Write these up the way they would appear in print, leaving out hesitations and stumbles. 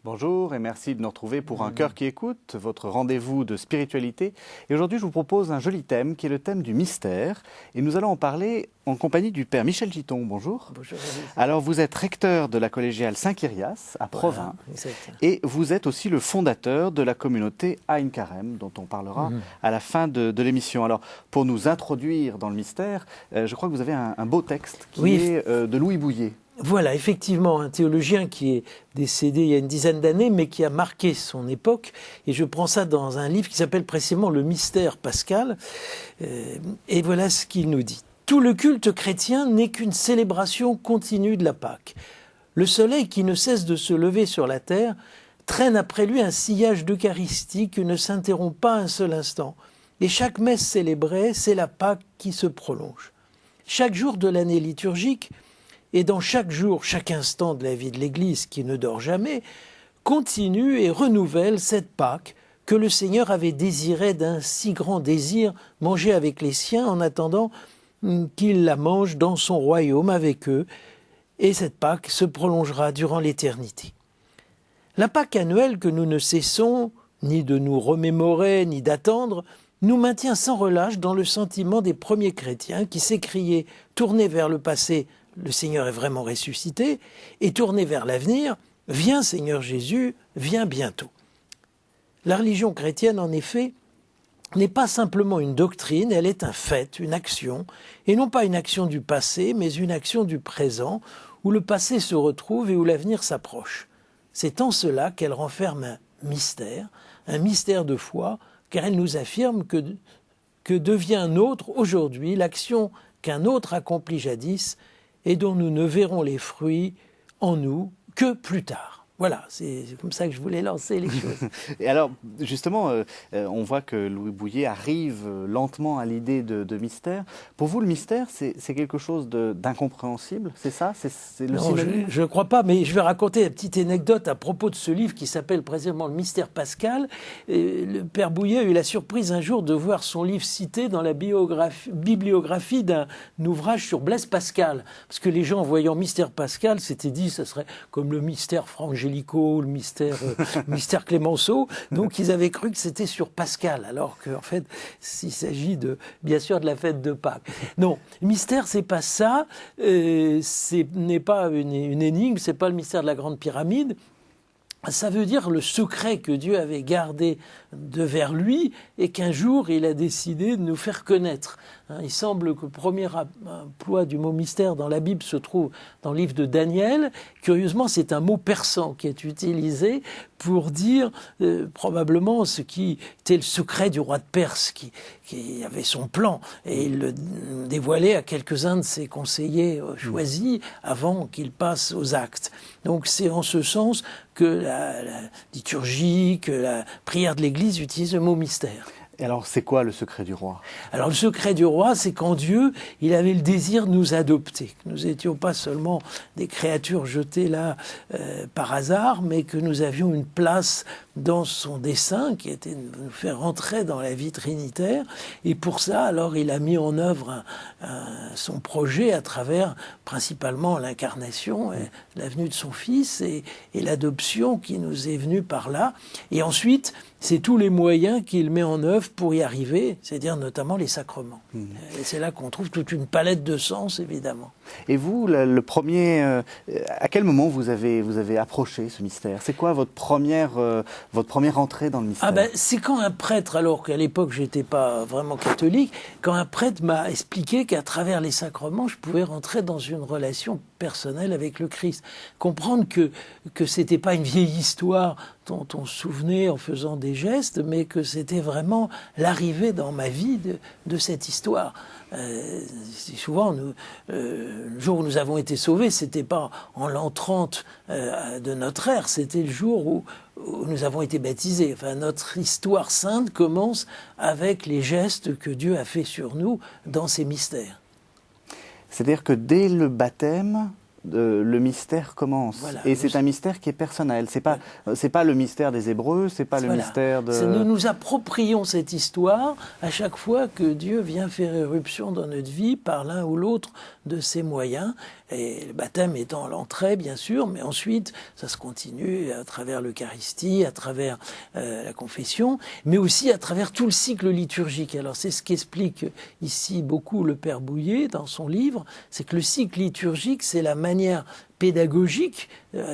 Bonjour et merci de nous retrouver pour Un cœur qui écoute, votre rendez-vous de spiritualité. Et aujourd'hui, je vous propose un joli thème qui est le thème du mystère. Et nous allons en parler en compagnie du Père Michel Giton. Bonjour. Bonjour. Alors, vous êtes recteur de la collégiale Saint-Kyrias à Provins. Voilà, et vous êtes aussi le fondateur de la communauté Aïn Carême, dont on parlera à la fin de l'émission. Alors, pour nous introduire dans le mystère, je crois que vous avez un beau texte qui est de Louis Bouillet. Voilà, effectivement, un théologien qui est décédé il y a une dizaine d'années, mais qui a marqué son époque. Et je prends ça dans un livre qui s'appelle précisément Le mystère pascal. Et voilà ce qu'il nous dit. Tout le culte chrétien n'est qu'une célébration continue de la Pâque. Le soleil qui ne cesse de se lever sur la terre traîne après lui un sillage d'Eucharistie qui ne s'interrompt pas un seul instant. Et chaque messe célébrée, c'est la Pâque qui se prolonge. Chaque jour de l'année liturgique, et dans chaque jour, chaque instant de la vie de l'Église qui ne dort jamais, continue et renouvelle cette Pâque que le Seigneur avait désirée d'un si grand désir, manger avec les siens en attendant qu'il la mange dans son royaume avec eux. Et cette Pâque se prolongera durant l'éternité. La Pâque annuelle que nous ne cessons ni de nous remémorer ni d'attendre nous maintient sans relâche dans le sentiment des premiers chrétiens qui s'écriaient, tournés vers le passé, le Seigneur est vraiment ressuscité, et tourné vers l'avenir, viens Seigneur Jésus, viens bientôt. La religion chrétienne, en effet, n'est pas simplement une doctrine, elle est un fait, une action, et non pas une action du passé, mais une action du présent, où le passé se retrouve et où l'avenir s'approche. C'est en cela qu'elle renferme un mystère de foi, car elle nous affirme que devient nôtre aujourd'hui l'action qu'un autre accomplit jadis, et dont nous ne verrons les fruits en nous que plus tard. Voilà, c'est comme ça que je voulais lancer les choses. Et alors, justement, on voit que Louis Bouillet arrive lentement à l'idée de mystère. Pour vous, le mystère, c'est quelque chose d'incompréhensible, c'est ça? C'est le Non, je ne crois pas, mais je vais raconter une petite anecdote à propos de ce livre qui s'appelle précisément Le mystère pascal. Et le Père Bouillet a eu la surprise un jour de voir son livre cité dans la bibliographie d'un ouvrage sur Blaise Pascal. Parce que les gens, en voyant mystère pascal, s'étaient dit que ce serait comme le mystère frangélico, le mystère Clémenceau, donc ils avaient cru que c'était sur Pascal, alors qu'en fait, il s'agit bien sûr de la fête de Pâques. Non, mystère, c'est pas ça, ce n'est pas une énigme, c'est pas le mystère de la Grande Pyramide. Ça veut dire le secret que Dieu avait gardé vers lui et qu'un jour il a décidé de nous faire connaître. Il semble que le premier emploi du mot mystère dans la Bible se trouve dans le livre de Daniel. Curieusement, c'est un mot persan qui est utilisé pour dire probablement ce qui était le secret du roi de Perse qui avait son plan et il le dévoilait à quelques-uns de ses conseillers choisis avant qu'il passe aux actes. Donc c'est en ce sens que la liturgie, que la prière de l'Église utilise le mot mystère. Et alors, c'est quoi le secret du roi? Alors, le secret du roi, c'est qu'en Dieu, il avait le désir de nous adopter. Que nous n'étions pas seulement des créatures jetées là par hasard, mais que nous avions une place dans son dessein, qui était de nous faire entrer dans la vie trinitaire. Et pour ça, alors, il a mis en œuvre son projet à travers principalement l'incarnation, la venue de son Fils et l'adoption qui nous est venue par là. Et ensuite, c'est tous les moyens qu'il met en œuvre pour y arriver, c'est-à-dire notamment les sacrements. Et c'est là qu'on trouve toute une palette de sens, évidemment. Et vous, le premier, à quel moment vous avez approché ce mystère? C'est quoi votre première entrée dans le mystère? C'est quand un prêtre, alors qu'à l'époque je n'étais pas vraiment catholique, quand un prêtre m'a expliqué qu'à travers les sacrements, je pouvais rentrer dans une relation personnelle avec le Christ. Comprendre que ce n'était pas une vieille histoire dont on se souvenait en faisant des gestes, mais que c'était vraiment l'arrivée dans ma vie de cette histoire. Souvent, le jour où nous avons été sauvés, c'était pas en l'an 30 de notre ère, c'était le jour où nous avons été baptisés. Enfin, notre histoire sainte commence avec les gestes que Dieu a fait sur nous dans ces mystères. C'est-à-dire que dès le baptême, le mystère commence. Voilà, et c'est un mystère qui est personnel. C'est pas le mystère des Hébreux, c'est pas le mystère de... Nous nous approprions cette histoire à chaque fois que Dieu vient faire éruption dans notre vie par l'un ou l'autre de ses moyens. Et le baptême étant l'entrée, bien sûr, mais ensuite, ça se continue à travers l'Eucharistie, à travers la confession, mais aussi à travers tout le cycle liturgique. Alors, c'est ce qu'explique ici beaucoup le Père Bouillet dans son livre, c'est que le cycle liturgique, c'est la manière pédagogique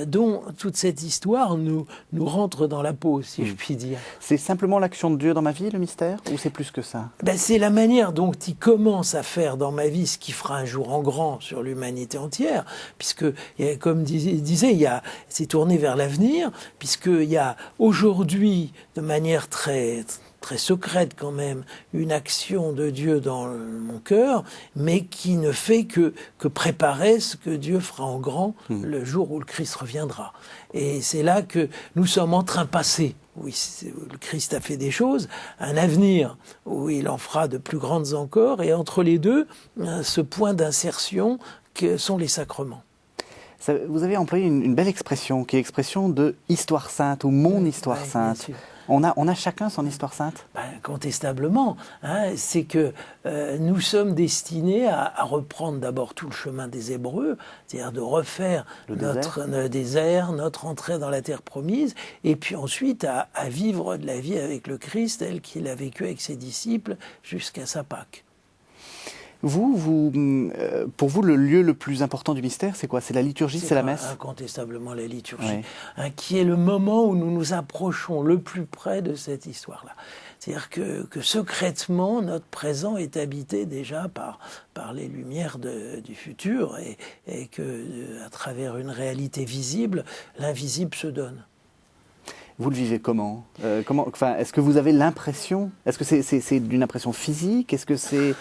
dont toute cette histoire nous rentre dans la peau, si je puis dire. C'est simplement l'action de Dieu dans ma vie, le mystère, ou c'est plus que ça? C'est la manière dont il commence à faire dans ma vie ce qui fera un jour en grand sur l'humanité entière, puisque, comme disait, c'est tourné vers l'avenir, puisqu'il y a aujourd'hui, de manière très secrète quand même, une action de Dieu dans mon cœur, mais qui ne fait que préparer ce que Dieu fera en grand le jour où le Christ reviendra. Et c'est là que nous sommes en train de passer. Oui, le Christ a fait des choses, un avenir où il en fera de plus grandes encore, et entre les deux, ce point d'insertion que sont les sacrements. Vous avez employé une belle expression, qui est l'expression de histoire sainte, ou mon histoire sainte. On a chacun son histoire sainte? Incontestablement. C'est que nous sommes destinés à reprendre d'abord tout le chemin des Hébreux, c'est-à-dire de refaire notre désert, notre entrée dans la terre promise, et puis ensuite à vivre de la vie avec le Christ tel qu'il a vécu avec ses disciples jusqu'à sa Pâque. Pour vous, le lieu le plus important du mystère, c'est quoi? C'est la liturgie, c'est la messe? Incontestablement la liturgie, qui est le moment où nous nous approchons le plus près de cette histoire-là. C'est-à-dire que secrètement, notre présent est habité déjà par les lumières du futur et que, à travers une réalité visible, l'invisible se donne. Vous le vivez comment? Est-ce que vous avez l'impression? Est-ce que c'est d'une impression physique? Est-ce que c'est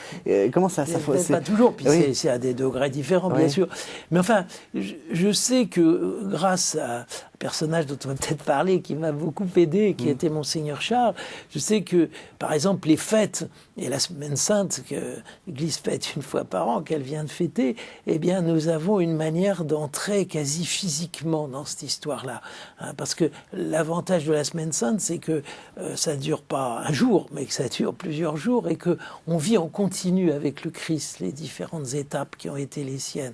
comment ça Pas toujours, puis c'est à des degrés différents, bien sûr. Mais enfin, je sais que grâce à un personnage dont on va peut-être parler, qui m'a beaucoup aidé, qui était Monseigneur Charles, je sais que, par exemple, les fêtes et la Semaine Sainte que l'Église fête une fois par an, qu'elle vient de fêter, eh bien, nous avons une manière d'entrer quasi physiquement dans cette histoire-là, parce que l'avantage de la Semaine Sainte, c'est que ça ne dure pas un jour, mais que ça dure plusieurs jours et qu'on vit en continu avec le Christ les différentes étapes qui ont été les siennes.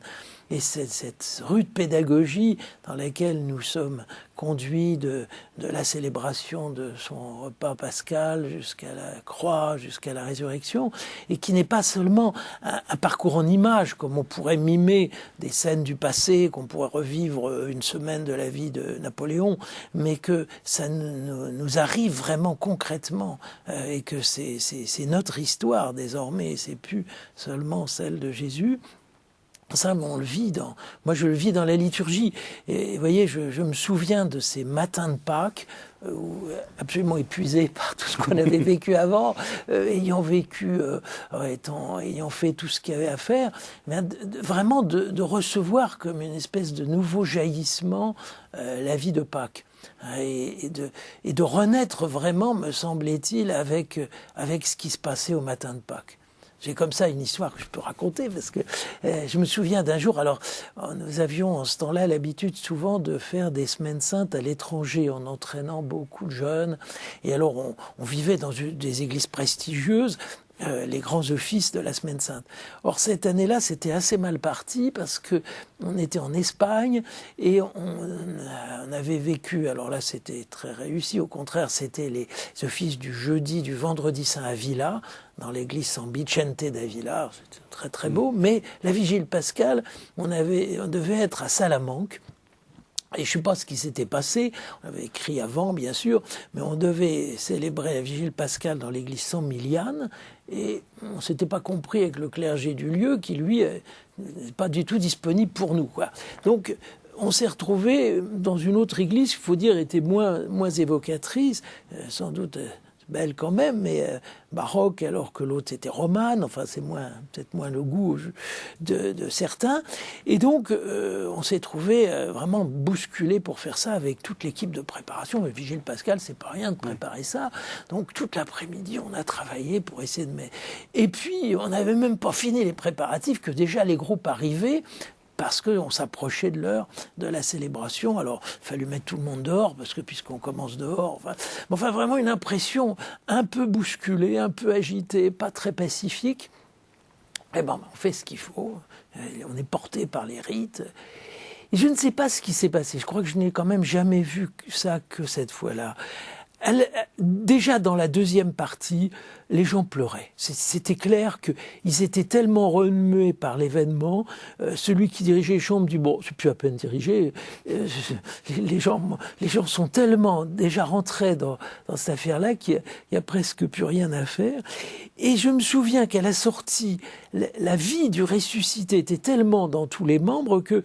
Et cette rude pédagogie dans laquelle nous sommes conduits de la célébration de son repas pascal jusqu'à la croix, jusqu'à la résurrection, et qui n'est pas seulement un parcours en images, comme on pourrait mimer des scènes du passé, qu'on pourrait revivre une semaine de la vie de Napoléon, mais que ça nous arrive vraiment concrètement, et que c'est notre histoire désormais, c'est plus seulement celle de Jésus. Ça, on le vit moi je le vis dans la liturgie. Et vous voyez, je me souviens de ces matins de Pâques, absolument épuisés par tout ce qu'on avait vécu avant, ayant fait tout ce qu'il y avait à faire, mais vraiment de recevoir comme une espèce de nouveau jaillissement la vie de Pâques. Et de renaître vraiment, me semblait-il, avec ce qui se passait au matin de Pâques. J'ai comme ça une histoire que je peux raconter parce que je me souviens d'un jour, alors nous avions en ce temps-là l'habitude souvent de faire des semaines saintes à l'étranger en entraînant beaucoup de jeunes, et alors on vivait dans des églises prestigieuses, les grands offices de la Semaine Sainte. Or, cette année-là, c'était assez mal parti parce que on était en Espagne et on avait vécu, alors là, c'était très réussi. Au contraire, c'était les offices du jeudi, du vendredi saint à Villa, dans l'église San Vicente d'Avila. C'était très, très beau. Mais la vigile pascale, on devait être à Salamanque. Et je ne sais pas ce qui s'était passé, on avait écrit avant bien sûr, mais on devait célébrer la vigile pascale dans l'église San Milian, et on ne s'était pas compris avec le clergé du lieu qui lui n'est pas du tout disponible pour nous, quoi. Donc on s'est retrouvé dans une autre église, il faut dire, était moins évocatrice, sans doute belle quand même, mais baroque, alors que l'autre était romane. Enfin, c'est peut-être moins le goût de certains. Et donc, on s'est trouvé vraiment bousculé pour faire ça avec toute l'équipe de préparation. Mais Vigile Pascal, c'est pas rien de préparer ça. Donc, toute l'après-midi, on a travaillé pour essayer de mettre. Et puis, on n'avait même pas fini les préparatifs que déjà les groupes arrivaient, parce qu'on s'approchait de l'heure de la célébration. Alors, il fallut mettre tout le monde dehors, parce que puisqu'on commence dehors... Enfin, vraiment une impression un peu bousculée, un peu agitée, pas très pacifique. Eh ben, on fait ce qu'il faut, on est porté par les rites. Et je ne sais pas ce qui s'est passé, je crois que je n'ai quand même jamais vu ça que cette fois-là. Déjà dans la deuxième partie, les gens pleuraient. C'était clair qu'ils étaient tellement remués par l'événement. Celui qui dirigeait les chambres dit bon, c'est plus à peine dirigé. Les gens sont tellement déjà rentrés dans cette affaire-là qu'il y a presque plus rien à faire. Et je me souviens qu'à la sortie, la vie du ressuscité était tellement dans tous les membres que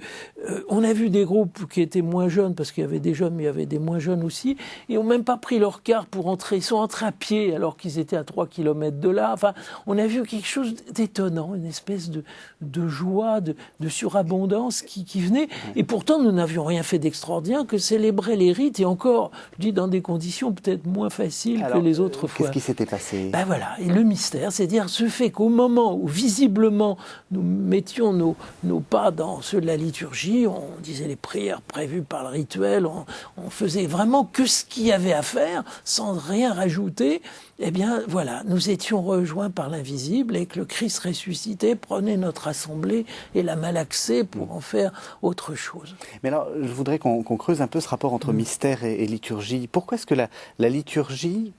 on a vu des groupes qui étaient moins jeunes, parce qu'il y avait des jeunes, mais il y avait des moins jeunes aussi, et n'ont même pas pris leur car pour entrer. Ils sont entrés à pied alors qu'ils étaient à 3 kilomètres de là. Enfin, on a vu quelque chose d'étonnant, une espèce de joie, de surabondance qui venait. Et pourtant, nous n'avions rien fait d'extraordinaire que célébrer les rites, et encore, je dis, dans des conditions peut-être moins faciles que les autres fois. Qu'est-ce qui s'était passé? Ben voilà, et le mystère, c'est-à-dire ce fait qu'au moment où visiblement nous mettions nos pas dans ceux de la liturgie, on disait les prières prévues par le rituel, on faisait vraiment que ce qu'il y avait à faire, sans rien rajouter, eh bien voilà, nous étions rejoints par l'invisible, et que le Christ ressuscité prenait notre assemblée et la malaxait pour en faire autre chose. Mais alors, je voudrais qu'on creuse un peu ce rapport entre mystère et liturgie. Pourquoi est-ce que la liturgie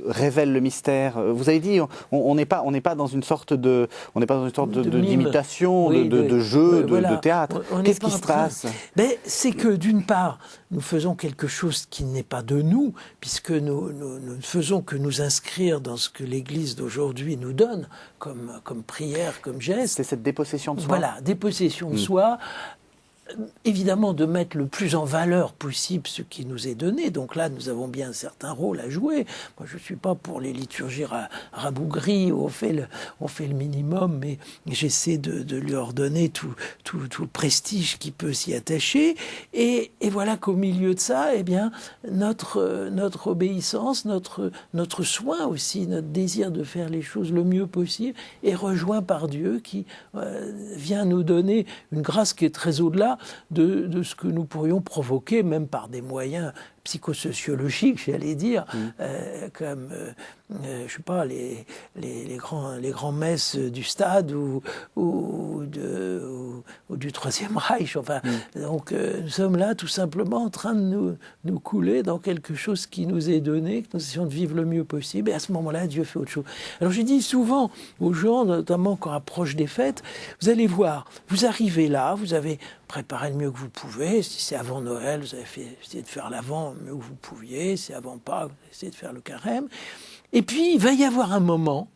révèle le mystère? Vous avez dit, on n'est pas dans une sorte d'imitation, de jeu, de théâtre. Qu'est-ce qui se passe? C'est que d'une part, nous faisons quelque chose qui n'est pas de nous, puisque nous ne faisons que nous inscrire dans ce que l'Église d'aujourd'hui nous donne comme prière, comme geste. C'est cette dépossession de soi. Voilà, dépossession de soi. Évidemment, de mettre le plus en valeur possible ce qui nous est donné. Donc là, nous avons bien un certain rôle à jouer. Moi, je ne suis pas pour les liturgies rabougries où on fait le minimum, mais j'essaie de lui ordonner tout le prestige qui peut s'y attacher. Et voilà qu'au milieu de ça, eh bien, notre obéissance, notre soin aussi, notre désir de faire les choses le mieux possible est rejoint par Dieu qui vient nous donner une grâce qui est très au-delà de ce que nous pourrions provoquer, même par des moyens psychosociologiques, j'allais dire, comme, je sais pas, les grands messes du Stade ou du Troisième Reich. Enfin, donc nous sommes là tout simplement en train de nous couler dans quelque chose qui nous est donné, que nous essayons de vivre le mieux possible, et à ce moment-là, Dieu fait autre chose. Alors je dis souvent aux gens, notamment quand on approche des fêtes, vous allez voir, vous arrivez là, vous avez préparé le mieux que vous pouvez. Si c'est avant Noël, vous avez essayé de faire l'avant le mieux que vous pouviez. Si c'est avant Pâques, vous avez essayé de faire le carême. Et puis, il va y avoir un moment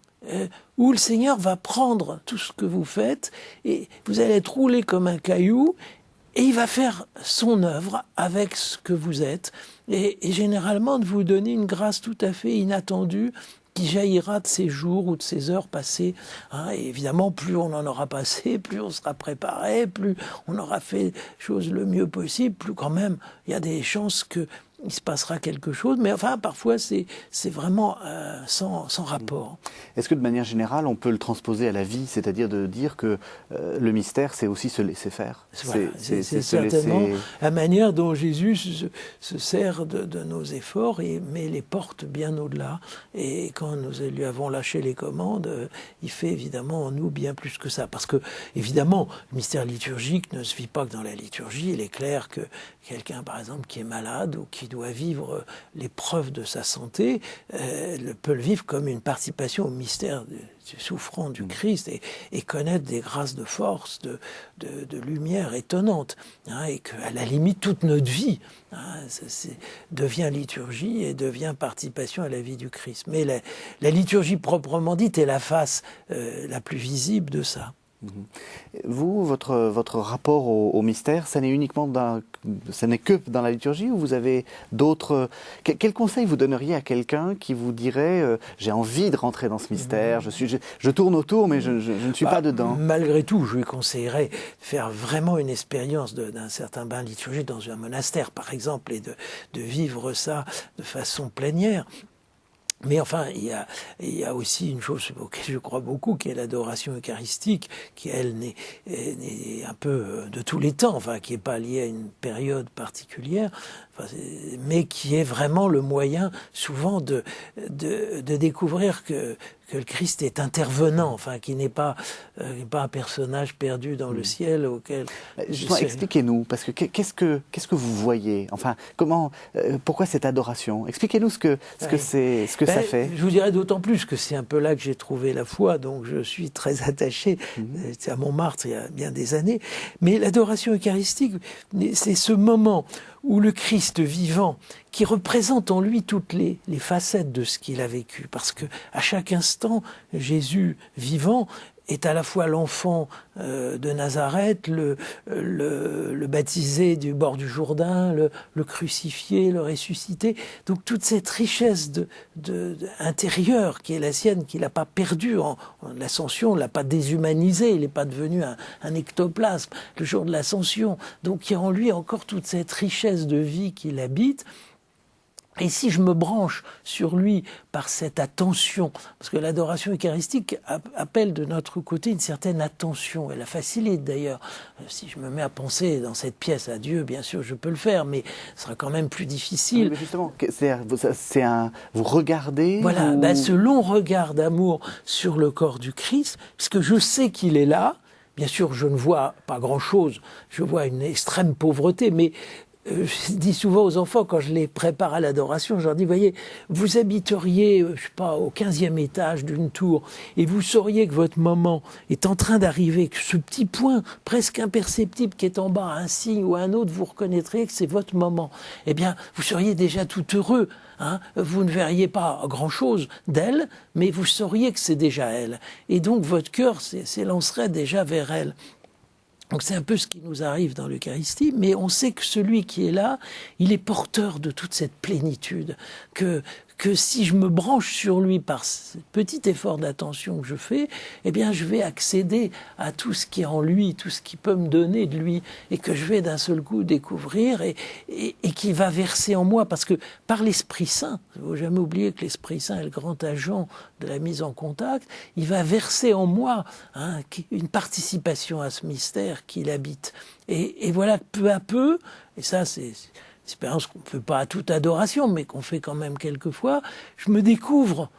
où le Seigneur va prendre tout ce que vous faites et vous allez être roulé comme un caillou, et il va faire son œuvre avec ce que vous êtes, et généralement de vous donner une grâce tout à fait inattendue qui jaillira de ces jours ou de ces heures passées. Et évidemment, plus on en aura passé, plus on sera préparé, plus on aura fait les choses le mieux possible, plus quand même il y a des chances qu'il se passera quelque chose. Mais enfin, parfois, c'est vraiment sans rapport. Est-ce que de manière générale, on peut le transposer à la vie, c'est-à-dire de dire que le mystère, c'est aussi se laisser faire? Voilà, c'est certainement la manière dont Jésus se sert de nos efforts, mais les porte bien au-delà. Et quand nous lui avons lâché les commandes, il fait évidemment en nous bien plus que ça. Parce que, évidemment, le mystère liturgique ne se vit pas que dans la liturgie. Il est clair que quelqu'un, par exemple, qui est malade ou qui doit vivre l'épreuve de sa santé, peut le vivre comme une participation au mystère du souffrant du Christ, et connaître des grâces de force, de lumière étonnante, et qu'à la limite toute notre vie devient liturgie et devient participation à la vie du Christ. Mais la liturgie proprement dite est la face la plus visible de ça. Vous, votre rapport au mystère, ça n'est que dans la liturgie, ou vous avez d'autres... Quel conseil vous donneriez à quelqu'un qui vous dirait j'ai envie de rentrer dans ce mystère, je tourne autour mais je ne suis pas dedans? Malgré tout, je lui conseillerais de faire vraiment une expérience d'un certain bain liturgique dans un monastère, par exemple, et de vivre ça de façon plénière. Mais enfin, il y a aussi une chose auquel je crois beaucoup, qui est l'adoration eucharistique, qui, elle, n'est un peu de tous les temps, enfin, qui n'est pas liée à une période particulière. mais qui est vraiment le moyen souvent de découvrir que le Christ est intervenant, enfin, qui n'est pas un personnage perdu dans le ciel auquel... Justement, expliquez-nous, parce que qu'est-ce que vous voyez? Enfin, pourquoi cette adoration? Expliquez-nous ce que ça fait. Je vous dirais d'autant plus que c'est un peu là que j'ai trouvé la foi, donc je suis très attaché. C'est à Montmartre il y a bien des années. Mais l'adoration eucharistique, c'est ce moment où le Christ vivant, qui représente en lui toutes les facettes de ce qu'il a vécu, parce que à chaque instant, Jésus vivant est à la fois l'enfant de Nazareth, le baptisé du bord du Jourdain, le crucifié, le ressuscité. Donc toute cette richesse intérieure qui est la sienne, qu'il n'a pas perdue. L'ascension ne l'a pas déshumanisé, il n'est pas devenu un ectoplasme le jour de l'ascension. Donc il y a en lui encore toute cette richesse de vie qu'il habite. Et si je me branche sur lui par cette attention, parce que l'adoration eucharistique appelle de notre côté une certaine attention, elle la facilite d'ailleurs. Si je me mets à penser dans cette pièce à Dieu, bien sûr je peux le faire, mais ce sera quand même plus difficile. Oui, mais justement, vous regardez... Voilà, ce long regard d'amour sur le corps du Christ, parce que je sais qu'il est là. Bien sûr, je ne vois pas grand-chose, je vois une extrême pauvreté, mais... Je dis souvent aux enfants, quand je les prépare à l'adoration, je leur dis, voyez, vous habiteriez, je sais pas, au 15e étage d'une tour, et vous sauriez que votre maman est en train d'arriver, que ce petit point presque imperceptible qui est en bas, un signe ou un autre, vous reconnaîtriez que c'est votre maman. Eh bien, vous seriez déjà tout heureux. Hein, vous ne verriez pas grand-chose d'elle, mais vous sauriez que c'est déjà elle. Et donc, votre cœur s'élancerait déjà vers elle. Donc c'est un peu ce qui nous arrive dans l'Eucharistie, mais on sait que celui qui est là, il est porteur de toute cette plénitude, que si je me branche sur lui par ce petit effort d'attention que je fais, eh bien je vais accéder à tout ce qui est en lui, tout ce qui peut me donner de lui, et que je vais d'un seul coup découvrir et qui va verser en moi, parce que par l'Esprit Saint, il ne faut jamais oublier que l'Esprit Saint est le grand agent de la mise en contact, il va verser en moi une participation à ce mystère qu'il habite. Et voilà, peu à peu, et ça c'est... expérience qu'on ne fait pas à toute adoration, mais qu'on fait quand même quelquefois, je me découvre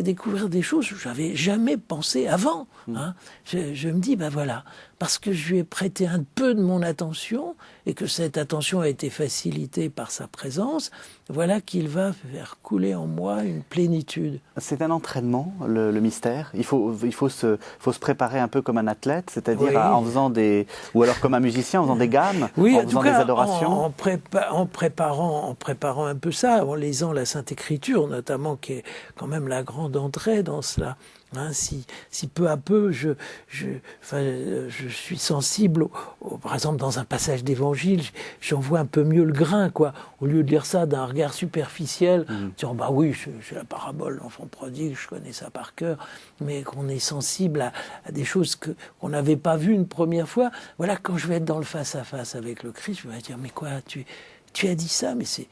découvrir des choses que je n'avais jamais pensé avant. Hein. Je me dis, ben voilà, parce que je lui ai prêté un peu de mon attention, et que cette attention a été facilitée par sa présence, voilà qu'il va faire couler en moi une plénitude. C'est un entraînement, le mystère. Il faut se préparer un peu comme un athlète, c'est-à-dire en faisant ou alors comme un musicien, en faisant des gammes, oui, en faisant des adorations. En préparant un peu ça, en lisant la Sainte Écriture notamment, qui est quand même la grande entrée dans cela. Hein, si peu à peu je suis sensible, par exemple dans un passage d'évangile, j'en vois un peu mieux le grain, quoi. Au lieu de lire ça d'un regard superficiel, disant bah oui, j'ai la parabole de l'enfant prodigue, je connais ça par cœur, mais qu'on est sensible à des choses qu'on n'avait pas vues une première fois. Voilà, quand je vais être dans le face-à-face avec le Christ, je vais dire mais quoi, tu as dit ça, mais c'est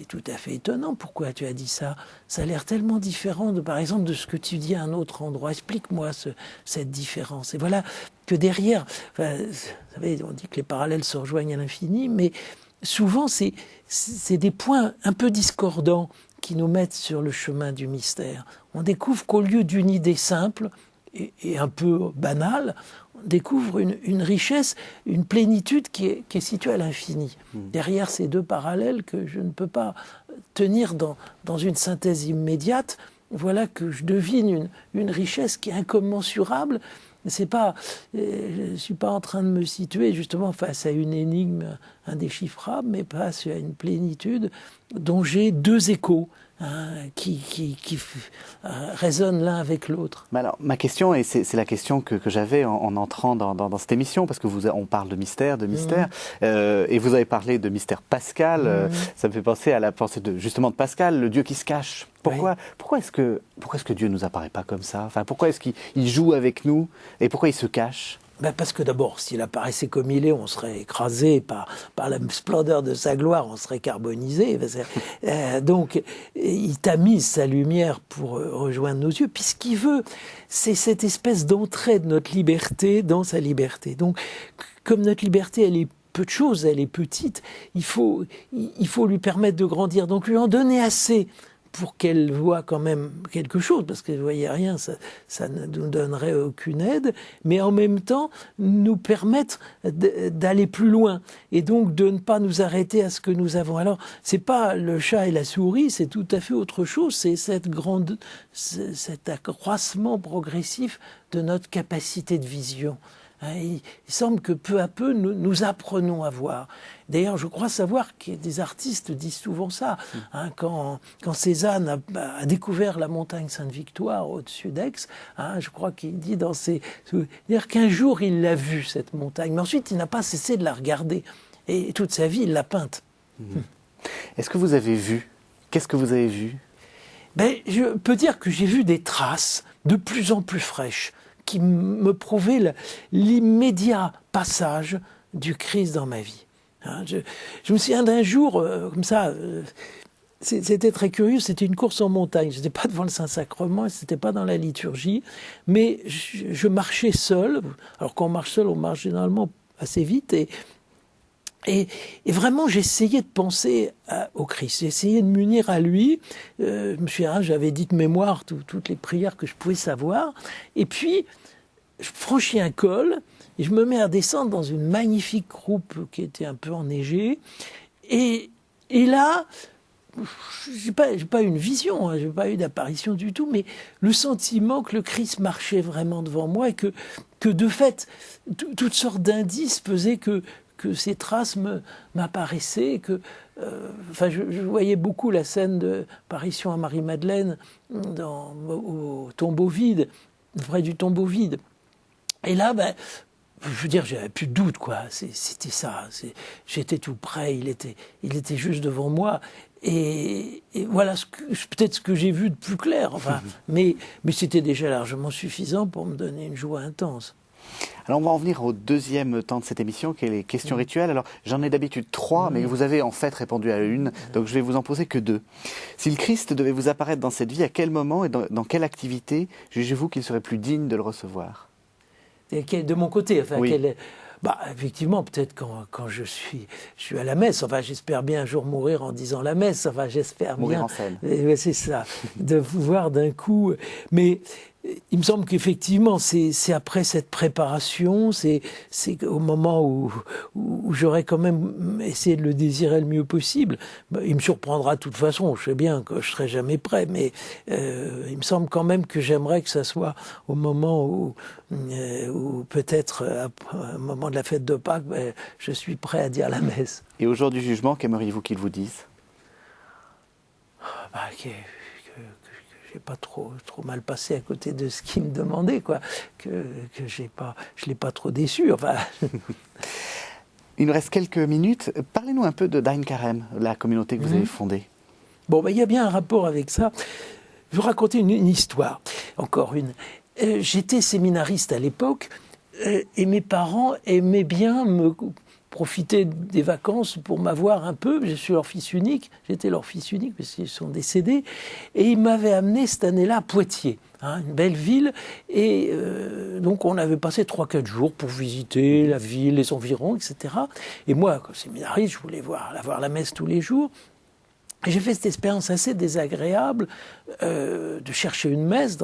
tout à fait étonnant. Pourquoi tu as dit ça? Ça a l'air tellement différent, par exemple, de ce que tu dis à un autre endroit. Explique-moi cette différence. Et voilà que derrière, vous savez, on dit que les parallèles se rejoignent à l'infini, mais souvent, c'est des points un peu discordants qui nous mettent sur le chemin du mystère. On découvre qu'au lieu d'une idée simple et un peu banale, on découvre une richesse, une plénitude qui est située à l'infini. Derrière ces deux parallèles que je ne peux pas tenir dans une synthèse immédiate, voilà que je devine une richesse qui est incommensurable. Je ne suis pas en train de me situer justement face à une énigme indéchiffrable, mais face à une plénitude dont j'ai deux échos. Qui résonnent l'un avec l'autre. Alors, ma question, et c'est la question que j'avais en entrant dans cette émission, parce que on parle de mystère, et vous avez parlé de mystère pascal, ça me fait penser à la pensée justement de Pascal, le Dieu qui se cache. Pourquoi est-ce que Dieu ne nous apparaît pas comme ça? Enfin, pourquoi est-ce qu'il joue avec nous, et pourquoi il se cache? Parce que d'abord, s'il apparaissait comme il est, on serait écrasé par la splendeur de sa gloire, on serait carbonisé. Donc, il tamise sa lumière pour rejoindre nos yeux. Puis ce qu'il veut, c'est cette espèce d'entrée de notre liberté dans sa liberté. Donc, comme notre liberté, elle est peu de choses, elle est petite, il faut lui permettre de grandir, donc lui en donner assez pour qu'elle voie quand même quelque chose, parce qu'elle ne voyait rien, ça ne nous donnerait aucune aide, mais en même temps nous permettre d'aller plus loin, et donc de ne pas nous arrêter à ce que nous avons. Alors, c'est pas le chat et la souris, c'est tout à fait autre chose, c'est cet accroissement progressif de notre capacité de vision. Il semble que peu à peu, nous apprenons à voir. D'ailleurs, je crois savoir que des artistes disent souvent ça. Quand Cézanne a découvert la montagne Sainte-Victoire au-dessus d'Aix, je crois qu'il dit dans ses souvenirs qu'un jour il l'a vue, cette montagne. Mais ensuite, il n'a pas cessé de la regarder. Et toute sa vie, il l'a peinte. Est-ce que vous avez vu? Qu'est-ce que vous avez vu? Je peux dire que j'ai vu des traces de plus en plus fraîches, qui me prouvait l'immédiat passage du Christ dans ma vie. Je me souviens d'un jour, comme ça, c'était très curieux, c'était une course en montagne. Je n'étais pas devant le Saint-Sacrement, ce n'était pas dans la liturgie, mais je marchais seul. Alors quand on marche seul, on marche généralement assez vite, et vraiment, j'essayais de penser au Christ, j'essayais de m'unir à lui. J'avais dit de mémoire toutes les prières que je pouvais savoir. Et puis, je franchis un col et je me mets à descendre dans une magnifique croupe qui était un peu enneigée. Et là, j'ai pas eu une vision, j'ai pas eu d'apparition du tout, mais le sentiment que le Christ marchait vraiment devant moi et que de fait, toutes sortes d'indices faisaient que ces traces m'apparaissaient, je voyais beaucoup la scène de apparition à Marie-Madeleine au tombeau vide, près du tombeau vide. Et là, je veux dire, j'avais plus de doute, quoi. C'était ça. J'étais tout près, il était juste devant moi. Et voilà peut-être ce que j'ai vu de plus clair. Mais c'était déjà largement suffisant pour me donner une joie intense. Alors on va en venir au deuxième temps de cette émission, qui est les questions rituelles. Alors j'en ai d'habitude 3, mais vous avez en fait répondu à une, donc je vais vous en poser que 2. Si le Christ devait vous apparaître dans cette vie, à quel moment et dans quelle activité jugez-vous qu'il serait plus digne de le recevoir? De mon côté, oui. Effectivement, peut-être quand je suis à la messe, j'espère bien un jour mourir en disant la messe, j'espère bien. Mourir en scène. C'est ça, de pouvoir d'un coup. Mais il me semble qu'effectivement, c'est après cette préparation, c'est au moment où j'aurai quand même essayé de le désirer le mieux possible. Il me surprendra de toute façon, je sais bien que je serai jamais prêt, mais il me semble quand même que j'aimerais que ça soit au moment où peut-être au moment de la fête de Pâques, je suis prêt à dire la messe. Et au jour du jugement, qu'aimeriez-vous qu'il vous dise? J'ai pas trop mal passé à côté de ce qu'il me demandait, quoi. Que je l'ai pas trop déçu. Il nous reste quelques minutes. Parlez-nous un peu d'Ain Carême, la communauté que vous avez fondée. Il y a bien un rapport avec ça. Je vais vous raconter une histoire, encore une. J'étais séminariste à l'époque et mes parents aimaient bien me profiter des vacances pour m'avoir un peu. Je suis leur fils unique, j'étais leur fils unique parce qu'ils sont décédés, et ils m'avaient amené cette année-là à Poitiers, une belle ville, et donc on avait passé 3-4 jours pour visiter la ville, les environs, etc. Et moi, comme séminariste, je voulais avoir la messe tous les jours. J'ai fait cette expérience assez désagréable de chercher une messe.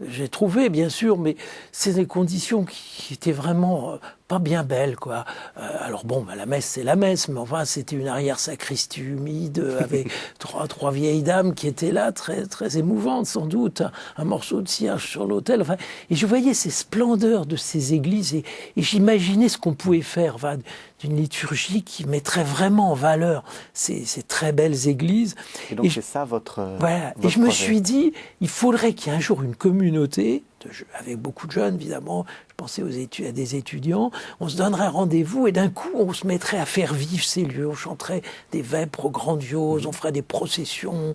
J'ai trouvé, bien sûr, mais c'est des conditions qui étaient vraiment pas bien belles, quoi. Alors la messe, c'est la messe, mais c'était une arrière-sacristie humide avec trois vieilles dames qui étaient là, très, très émouvantes, sans doute, un morceau de cierge sur l'autel. Et je voyais ces splendeurs de ces églises et j'imaginais ce qu'on pouvait faire, d'une liturgie qui mettrait vraiment en valeur ces très belles églises. Et donc c'est ça votre Voilà. Votre et je me projet. suis dit, il faudrait qu'il y ait un jour une communauté, avec beaucoup de jeunes évidemment, je pensais à des étudiants, on se donnerait rendez-vous et d'un coup on se mettrait à faire vivre ces lieux, on chanterait des vêpres grandioses, on ferait des processions,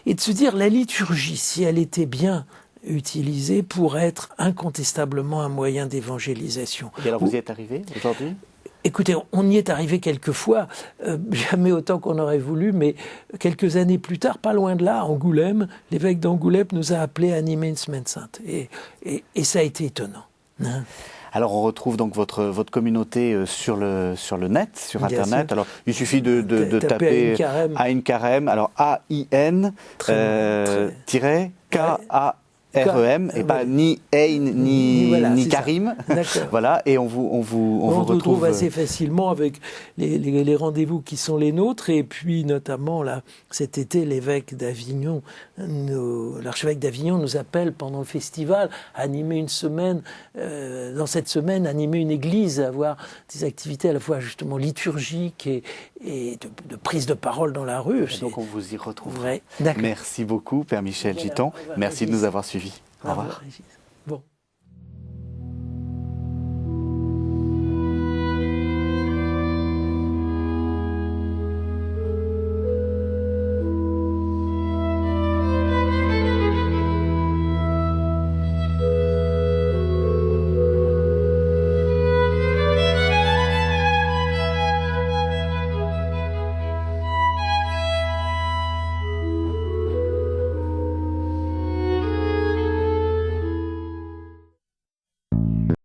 et de se dire la liturgie, si elle était bien utilisée, pourrait être incontestablement un moyen d'évangélisation. Et alors vous y êtes arrivé aujourd'hui ? Écoutez, on y est arrivé quelques fois, jamais autant qu'on aurait voulu, mais quelques années plus tard, pas loin de là, à Angoulême, l'évêque d'Angoulême nous a appelés à animer une semaine sainte. Et ça a été étonnant. Alors on retrouve donc votre communauté sur le net, sur Bien Internet. sûr. Alors il suffit de taper Aïn Karem, alors A-I-N K-A-R-E-M, et pas ni Aïn ni Karim. Voilà, et on vous retrouve assez facilement avec les rendez-vous qui sont les nôtres. Et puis notamment là, cet été, l'évêque d'Avignon, l'archevêque d'Avignon nous appelle pendant le festival à animer une semaine, dans cette semaine, animer une église, avoir des activités à la fois justement liturgiques et de prise de parole dans la rue. Et donc on vous y retrouverait. Ouais, merci beaucoup, Père Michel Giton. Merci de nous avoir suivis. Au revoir.